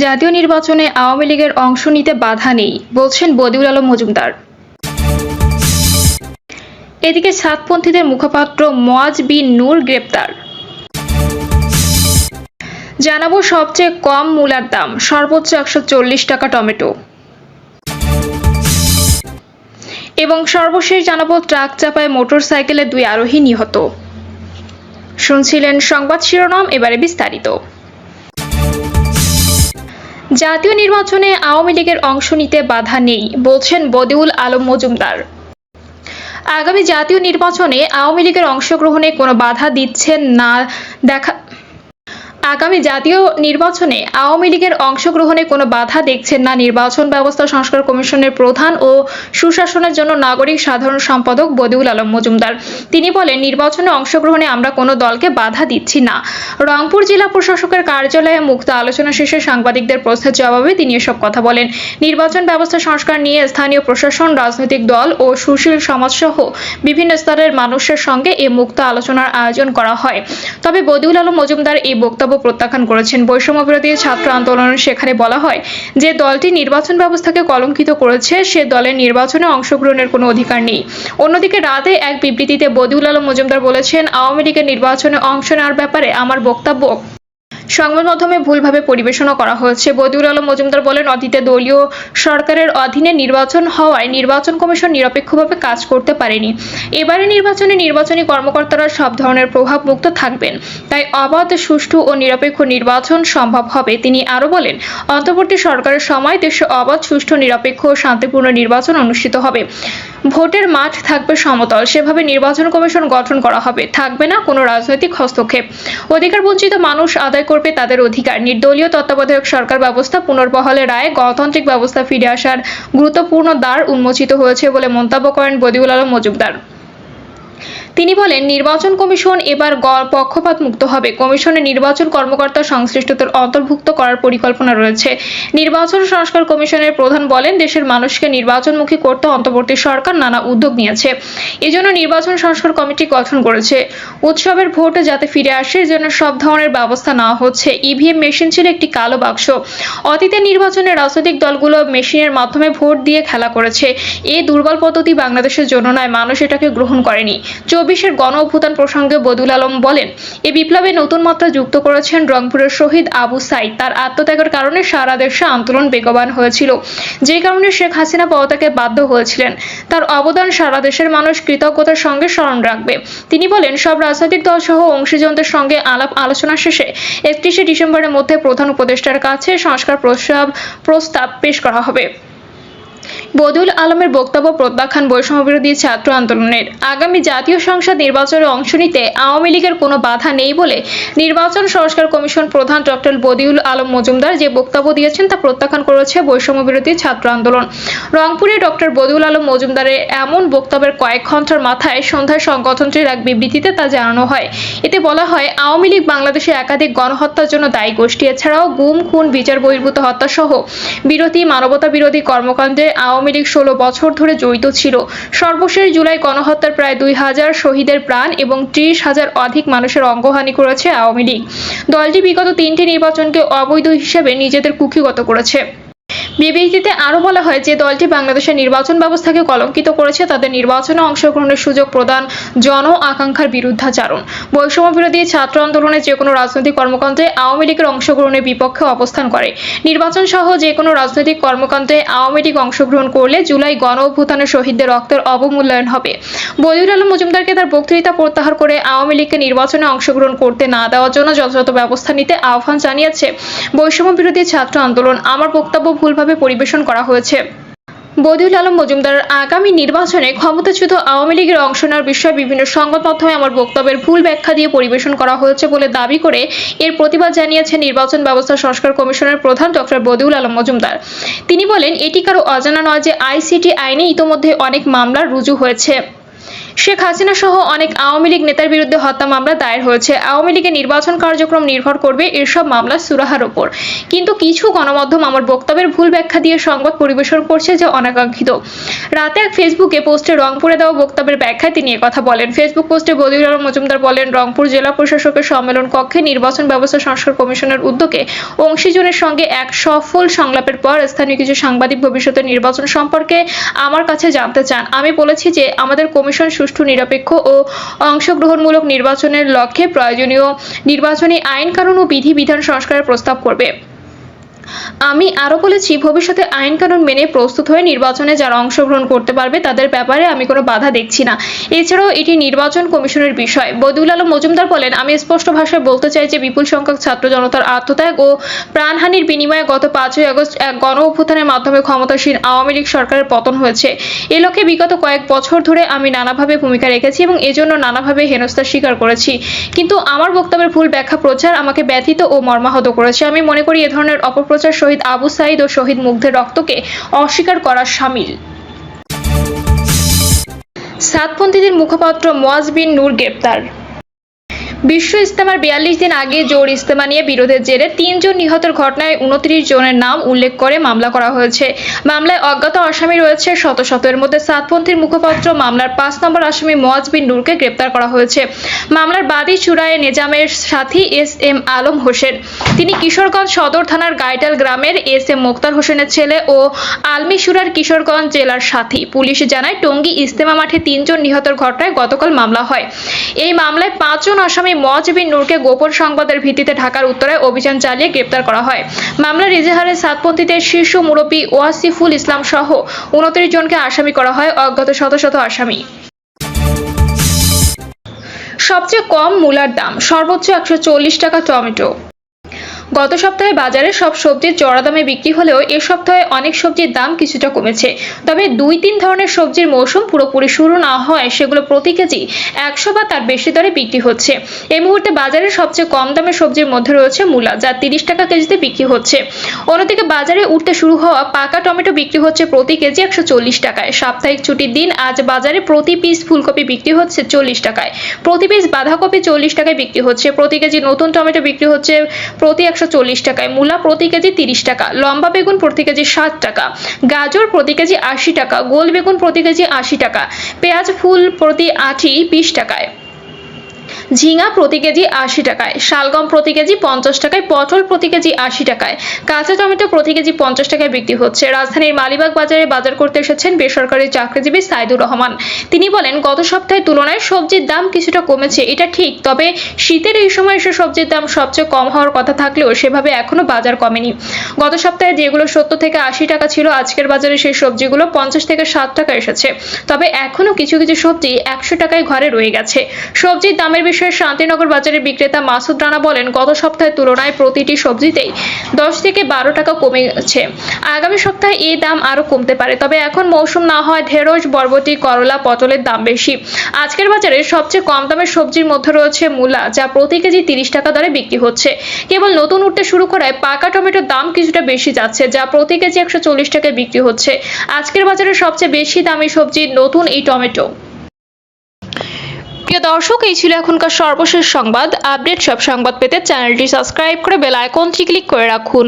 জাতীয় নির্বাচনে আওয়ামী লীগের অংশ নিতে বাধা নেই বলছেন বদিউল আলম মজুমদার। এদিকে সাতপন্থীদের মুখপাত্র মোয়াজ বিন নূর গ্রেপ্তার। জানাবো সবচেয়ে কম মূলার দাম, সর্বোচ্চ 140 টাকা টমেটো। এবং সর্বশেষ জানাবো ট্রাক চাপায় মোটরসাইকেলে 2 আরোহী নিহত। শুনছিলেন সংবাদ শিরোনাম, এবারে বিস্তারিত। জাতীয় নির্বাচনে আওয়ামী লীগের অংশ নিতে বাধা নেই বলছেন বদিউল আলম মজুমদার। আগামী জাতীয় নির্বাচনে আওয়ামী লীগের অংশগ্রহণে কোনো বাধা দিচ্ছেন না আগামী জাতীয় নির্বাচনে আওয়ামী লীগের অংশগ্রহণে কোনো বাধা দেখছেন না নির্বাচন ব্যবস্থা সংস্কার কমিশনের প্রধান ও সুশাসনের জন্য নাগরিক সাধারণ সম্পাদক বদিউল আলম মজুমদার। তিনি বলেন, নির্বাচনে অংশগ্রহণে আমরা কোনো দলকে বাধা দিচ্ছি না। রংপুর জেলা প্রশাসকের কার্যালয়ে মুক্ত আলোচনা শেষে সাংবাদিকদের প্রশ্নের জবাবে তিনি এসব কথা বলেন। নির্বাচন ব্যবস্থা সংস্কার নিয়ে স্থানীয় প্রশাসন, রাজনৈতিক দল ও সুশীল সমাজসহ বিভিন্ন স্তরের মানুষের সঙ্গে এই মুক্ত আলোচনার আয়োজন করা হয়। তবে বদিউল আলম মজুমদার এই বক্তব্য প্রত্যাখ্যান করেছেন। বৈষম্য বিরোধী ছাত্র আন্দোলন সেখানে বলা হয় যে দলটি নির্বাচন ব্যবস্থাকে কলঙ্কিত করেছে, সে দলের নির্বাচনে অংশগ্রহণের কোনো অধিকার নেই। অন্যদিকে রাতে এক বিবৃতিতে বদিউল আলম মজুমদার বলেছেন, আওয়ামী লীগের নির্বাচনে অংশ নেওয়ার ব্যাপারে আমার বক্তব্য সংবাদ মাধ্যমে ভুলভাবে পরিবেশনা করা হয়েছে। বদিউল আলম মজুমদার বলেন, অতীতে দলীয় সরকারের অধীনে নির্বাচন হওয়ায় নির্বাচন কমিশন নিরপেক্ষভাবে কাজ করতে পারেনি। এবারে নির্বাচনে নির্বাচনী কর্মকর্তারা সব ধরনের প্রভাব মুক্ত থাকবেন, তাই অবাধ, সুষ্ঠু ও নিরপেক্ষ নির্বাচন সম্ভব হবে। তিনি আরো বলেন, অন্তর্বর্তী সরকারের সময় দেশে অবাধ, সুষ্ঠু, নিরপেক্ষ ও শান্তিপূর্ণ নির্বাচন অনুষ্ঠিত হবে। ভোটের মাঠ থাকবে সমতল, সেভাবে নির্বাচন কমিশন গঠন করা হবে। থাকবে না কোনো রাজনৈতিক হস্তক্ষেপ। অধিকার বঞ্চিত মানুষ আদায় করবে তাদের অধিকার। নির্দলীয় তত্ত্বাবধায়ক সরকার ব্যবস্থা পুনর্বহালের রায়ে গণতান্ত্রিক ব্যবস্থা ফিরে আসার গুরুত্বপূর্ণ দ্বার উন্মোচিত হয়েছে বলে মন্তব্য করেন বদিউল আলম মজুমদার। তিনি বলেন, নির্বাচন কমিশন এবার পক্ষপাত মুক্ত হবে। কমিশনে নির্বাচন কর্মকর্তা সংশ্লিষ্টদের অন্তর্ভুক্ত করার পরিকল্পনা রয়েছে। নির্বাচন সংস্কার কমিশনের প্রধান বলেন, দেশের মানুষকে নির্বাচনমুখী করতে অন্তর্বর্তী সরকার নানা উদ্যোগ নিয়েছে। এজন্য নির্বাচন সংস্কার কমিটি গঠন করেছে। উৎসবের ভোট যাতে ফিরে আসে, এজন্য সব ধরনের ব্যবস্থা নেওয়া হচ্ছে। ইভিএম মেশিন ছিল একটি কালো বাক্স। অতীতের নির্বাচনে রাজনৈতিক দলগুলো মেশিনের মাধ্যমে ভোট দিয়ে খেলা করেছে। এই দুর্বল পদ্ধতি বাংলাদেশের জন্য নয়, মানুষ এটাকে গ্রহণ করেনি। 24-এর গণ অভ্যুত্থান প্রসঙ্গে বদিউল আলম বলেন, এই বিপ্লবে নতুন মাত্রা যুক্ত করেছেন রংপুরের শহীদ আবু সাইদ। তার আত্মত্যাগের কারণে সারা দেশে আন্দোলন বেগবান হয়েছিল, যে কারণে শেখ হাসিনা পদত্যাগে বাধ্য হয়েছিলেন। তার অবদান সারা দেশের মানুষ কৃতজ্ঞতার সঙ্গে স্মরণ রাখবে। তিনি বলেন, সব রাজনৈতিক দল সহ অংশীজনদের সঙ্গে আলাপ আলোচনা শেষে 31শে ডিসেম্বরের মধ্যে প্রধান উপদেষ্টার কাছে সংস্কার প্রস্তাব পেশ করা হবে। বদিউল আলমের বক্তব্য প্রত্যাখ্যান বৈষম্য বিরোধী ছাত্র আন্দোলনের। আগামী জাতীয় সংসদ নির্বাচনে অংশ নিতে আওয়ামী লীগের কোনো বাধা নেই বলে নির্বাচন সংস্কার কমিশন প্রধান ডক্টর বদিউল আলম মজুমদার যে বক্তব্য দিয়েছেন তা প্রত্যাখ্যান করেছে বৈষম্য বিরোধী ছাত্র আন্দোলন। রংপুরে ডক্টর বদিউল আলম মজুমদারের এমন বক্তব্যের কয়েক ঘন্টার মাথায় সন্ধ্যায় সংগঠনটির এক বিবৃতিতে তা জানানো হয়। এতে বলা হয়, আওয়ামী লীগ বাংলাদেশে একাধিক গণহত্যার জন্য দায়ী গোষ্ঠী। এছাড়াও গুম, খুন, বিচার বহির্ভূত হত্যা সহ বিরোধী মানবতা বিরোধী কর্মকাণ্ডে আওয়ামী লীগ 16 বছর ধরে জড়িত ছিল। সর্বশেষ জুলাই গণহত্যার প্রায় 2000 শহীদের প্রাণ এবং 30,000 অধিক মানুষের অঙ্গহানি করেছে আওয়ামী লীগ। দলটি বিগত 3টি নির্বাচনকে অবৈধ হিসেবে নিজেদের কুক্ষিগত করেছে। বিবৃতিতে আরো বলা হয় যে দলটি বাংলাদেশের নির্বাচন ব্যবস্থাকে কলঙ্কিত করেছে, তাদের নির্বাচনে অংশগ্রহণের সুযোগ প্রদান জন আকাঙ্ক্ষার বিরুদ্ধাচারণ। বৈষম্য বিরোধী ছাত্র আন্দোলনের যে কোনো রাজনৈতিক কর্মকাণ্ডে আওয়ামী লীগের অংশগ্রহণের বিপক্ষে অবস্থান করে। নির্বাচন সহ যে কোনো রাজনৈতিক কর্মকাণ্ডে আওয়ামী লীগ অংশগ্রহণ করলে জুলাই গণ অভ্যুত্থানের শহীদদের রক্তের অবমূল্যায়ন হবে। বদিউল আলম মজুমদারকে তার বক্তৃতা প্রত্যাহার করে আওয়ামী লীগকে নির্বাচনে অংশগ্রহণ করতে না দেওয়ার জন্য যথাযথ ব্যবস্থা নিতে আহ্বান জানিয়েছে বৈষম্য বিরোধী ছাত্র আন্দোলন। আমার বক্তব্য ভুলভাবে পরিবেশন করা হয়েছে। বদিউল আলম মজুমদার আগামী নির্বাচনে ক্ষমতাচ্যুত আওয়ামী লীগের অংশ নেওয়ার বিষয়ে বিভিন্ন সংবাদ মাধ্যমে আমার বক্তব্যের ভুল ব্যাখ্যা দিয়ে পরিবেশন করা হয়েছে বলে দাবি করে এর প্রতিবাদ জানিয়েছে নির্বাচন ব্যবস্থা সংস্কার কমিশনের প্রধান ডক্টর বদিউল আলম মজুমদার। তিনি বলেন, এটি কারো অজানা নয় যে আইসিটি আইনে ইতোমধ্যে অনেক মামলা রুজু হয়েছে। শেখ হাসিনা সহ অনেক আওয়ামী লীগ নেতার বিরুদ্ধে হত্যা মামলা দায়ের হয়েছে। আওয়ামী লীগের নির্বাচন কার্যক্রম নির্ভর করবে এসব মামলা সুরাহার ওপর। কিন্তু কিছু গণমাধ্যম আমার বক্তব্যের ভুল ব্যাখ্যা দিয়ে সংবাদ পরিবেশন করছে, যা অনাকাঙ্ক্ষিত। রাতে এক ফেসবুকে পোস্টে রংপুরে দেওয়া বক্তব্যের ব্যাখ্যায় তিনি কথা বলেন। ফেসবুক পোস্টে বদিউল আলম মজুমদার বলেন, রংপুর জেলা প্রশাসকের সম্মেলন কক্ষে নির্বাচন ব্যবস্থা সংস্কার কমিশনের উদ্যোগে অংশীজনের সঙ্গে এক সফল সংলাপের পর স্থানীয় কিছু সাংবাদিক ভবিষ্যতের নির্বাচন সম্পর্কে আমার কাছে জানতে চান। আমি বলেছি যে আমাদের কমিশন সুষ্ঠু, নিরপেক্ষ ও অংশগ্রহণমূলক নির্বাচনের লক্ষ্যে প্রয়োজনীয় নির্বাচনী আইন কানুন ও বিধিবিধান সংস্কারের প্রস্তাব করবে। আমি আরো বলেছি, ভবিষ্যতে আইন কানুন মেনে প্রস্তুত হয়ে নির্বাচনে যারা অংশগ্রহণ করতে পারবে তাদের ব্যাপারে আমি কোনো বাধা দেখছি না। এছাড়াও এটি নির্বাচন কমিশনের বিষয়। বদিউল আলম মজুমদার বলেন, আমি স্পষ্ট ভাষায় বলতে চাই যে বিপুল সংখ্যক ছাত্র জনতার আত্মত্যাগ ও প্রাণহানির বিনিময়ে গত 5ই আগস্ট এক গণ অভ্যুত্থানের মাধ্যমে ক্ষমতাসীন আওয়ামী লীগ সরকারের পতন হয়েছে। এ লক্ষ্যে বিগত কয়েক বছর ধরে আমি নানাভাবে ভূমিকা রেখেছি এবং এজন্য নানাভাবে হেনস্থার স্বীকার করেছি। কিন্তু আমার বক্তব্যের ভুল ব্যাখ্যা প্রচার আমাকে ব্যথিত ও মর্মাহত করেছে। আমি মনে করি এ ধরনের অপপ্রচার শহীদ আবু সাঈদ ও শহীদ মুগ্ধের রক্তকে অস্বীকার করার শামিল। সাতপন্থীদের মুখপাত্র মুয়াজ বিন নূর গ্রেপ্তার। বিশ্ব ইজতেমার 42 দিন আগে জোর ইজতেমা নিয়ে বিরোধের জেরে 3 জন নিহতের ঘটনায় 29 জনের নাম উল্লেখ করে মামলা করা হয়েছে। মামলায় অজ্ঞাত আসামি রয়েছে শত শত। এর মধ্যে সাতপন্থীর মুখপাত্র মামলার 5 নম্বর আসামি মুয়াজ বিন নূরকে গ্রেপ্তার করা হয়েছে। মামলার বাদী চুরায়ে নেজামের সাথী এস.এম. আলম হোসেন। তিনি কিশোরগঞ্জ সদর থানার গাইটাল গ্রামের এস.এম. মোক্তার হোসেনের ছেলে ও আলমিশুরার কিশোরগঞ্জ জেলার সাথী। পুলিশ জানায়, টঙ্গী ইজতেমা মাঠে 3 জন নিহতের ঘটনায় গতকাল মামলা হয়। এই মামলায় 5 জন আসামি মুয়াজ বিন নূরকে গোপন সংবাদের ভিত্তিতে ঢাকার উত্তরায় অভিযান চালিয়ে গ্রেপ্তার করা হয়। মামলার এজাহারে সাতপন্থীদের শীর্ষ মুরব্বী ওয়াসিফুল ইসলাম সহ 29 জনকে আসামি করা হয়। অজ্ঞাত শত শত আসামি। সবচেয়ে কম মূলার দাম, সর্বোচ্চ 140 টাকা টমেটো। গত সপ্তাহে বাজারে সব সবজির চড়া দামে বিক্রি হলেও এ সপ্তাহে অনেক সবজির দাম কিছুটা কমেছে। তবে 2-3 ধরনের সবজির মৌসুম পুরোপুরি শুরু না হয় সেগুলো প্রতি কেজি 100 বা তার বেশি দরে বিক্রি হচ্ছে। এই মুহূর্তে বাজারে সবচেয়ে কম দামের সবজির মধ্যে রয়েছে মূলা, যা 30 টাকা কেজিতে বিক্রি হচ্ছে। অন্যদিকে বাজারে উঠতে শুরু হওয়া পাকা টমেটো বিক্রি হচ্ছে প্রতি কেজি 140 টাকায়। সাপ্তাহিক ছুটির দিন আজ বাজারে প্রতি পিস ফুলকপি বিক্রি হচ্ছে 40 টাকায়, প্রতি পিস বাঁধাকপি 40 টাকায় বিক্রি হচ্ছে, প্রতি কেজি নতুন টমেটো বিক্রি হচ্ছে প্রতি 140 টাকায়, মূলা প্রতি কেজি 30 টাকা, লম্বা বেগুন প্রতি কেজি 60 টাকা, গাজর প্রতি কেজি 80 টাকা, গোল বেগুন প্রতি কেজি 80 টাকা, পেঁয়াজ ফুল প্রতি আঁটি 20 টাকায়, ঝিঙা প্রতি কেজি 80 টাকায়, শালগম প্রতি কেজি 50 টাকায়, পটল প্রতি কেজি 80 টাকায়, কাঁচা টমেটো প্রতি কেজি 50 টাকায় বিক্রি হচ্ছে। রাজধানীর মালিবাগ বাজারে বাজার করতে এসেছেন বেসরকারি চাকরিজীবী সাইদুর রহমান। তিনি বলেন, গত সপ্তাহের তুলনায় সবজির দাম কিছুটা কমেছে, এটা ঠিক। তবে শীতের এই সময় এসে সবজির দাম সবচেয়ে কম হওয়ার কথা থাকলেও সেভাবে এখনো বাজার কমেনি। গত সপ্তাহে যেগুলো 70 থেকে 80 টাকা ছিল, আজকের বাজারে সেই সবজিগুলো 50 থেকে 60 টাকা এসেছে। তবে এখনো কিছু কিছু সবজি 100 টাকায় ঘরে রয়ে গেছে। সবজির দামের বিষয়ে শান্তিনগর বাজারের বিক্রেতা মাসুদ রানা বলেন, গত সপ্তাহের তুলনায় প্রতিটি সবজিতেই 10 থেকে 12 টাকা কমেছে। আগামী সপ্তাহে এই দাম আরো কমতে পারে। তবে এখন মৌসুম না হয় ঢেঁড়স, বরবটি, করলা, পটলের দাম বেশি। আজকের বাজারে সবচেয়ে কম দামের সবজির মধ্যে রয়েছে মূলা, যা প্রতি কেজি 30 টাকা দরে বিক্রি হচ্ছে। কেবল নতুন উঠতে শুরু করায় পাকা টমেটোর দাম কিছুটা বেশি যাচ্ছে, যা প্রতি কেজি 140 টাকায় বিক্রি হচ্ছে। আজকের বাজারে সবচেয়ে বেশি দামি সবজি নতুন এই টমেটো। প্রিয় দর্শক, এই ছিল এখনকার সর্বশেষ সংবাদ। আপডেট সব সংবাদ পেতে চ্যানেলটি সাবস্ক্রাইব করে বেল আইকনটি ক্লিক করে রাখুন।